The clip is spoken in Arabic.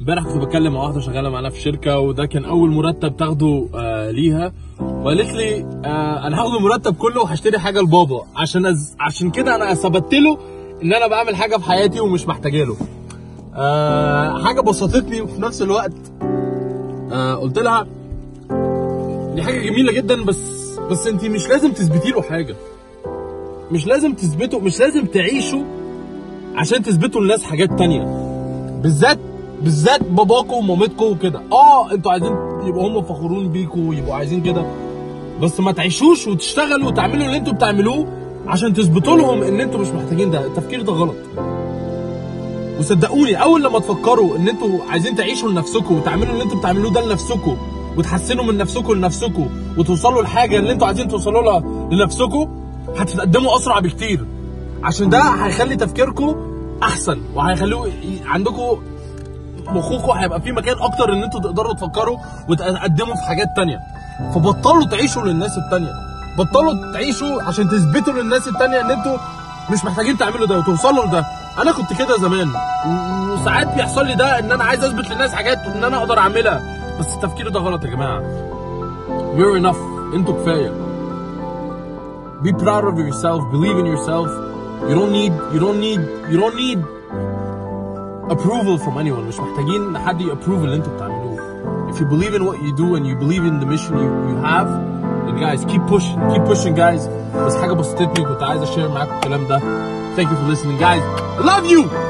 امبارح كنت بتكلم مع واحده شغاله معانا في شركه، وده كان اول مرتب تاخده ليها، وقالت لي انا هاخد المرتب كله وهشتري حاجه لبابا عشان كده انا اثبت له ان انا بعمل حاجه في حياتي ومش محتاجه له. حاجه بسطتني، وفي نفس الوقت قلت لها دي حاجه جميله جدا، بس انت مش لازم تثبتي له حاجه، مش لازم تثبتوا، مش لازم تعيشوا عشان تثبتوا للناس حاجات تانية، بالذات باباكم ومامتكم وكده. انتوا عايزين يبقوا هم فخورون بيكوا ويبقوا عايزين كده، بس ما تعيشوش وتشتغلوا وتعملوا اللي انتوا بتعملوه عشان تثبتوا لهم ان انتوا مش محتاجين ده. التفكير ده غلط، وصدقوني اول لما تفكروا ان انتوا عايزين تعيشوا لنفسكم وتعملوا اللي انتوا بتعملوه ده لنفسكم وتحسنوا من نفسكم لنفسكم وتوصلوا لحاجه اللي انتوا عايزين توصلوا لها لنفسكم، هتتقدموا اسرع بكتير، عشان ده هيخلي تفكيركم احسن وهيخلوا عندكم مخكم هيبقى في مكان اكتر ان انتوا تقدروا تفكروا وتقدموا في حاجات تانية. فبطلوا تعيشوا للناس التانية، بطلوا تعيشوا عشان تثبتوا للناس التانية ان انتوا مش محتاجين تعملوا ده وتوصلوا لده. انا كنت كده زمان، وساعات بيحصل لي ده ان انا عايز اثبت للناس حاجات ان انا اقدر اعملها، بس التفكير ده غلط يا جماعه. You're enough، انتوا كفايه. Be proud of yourself, believe in yourself. You don't need approval from anyone. مش محتاجين حد يapprove اللي انتوا بتعملوه. If you believe in what you do and you believe in the mission you have, then guys keep pushing guys. بس حاجه بسطتني كنت عايز اشير معاكم الكلام ده. Thank you for listening guys. I love you.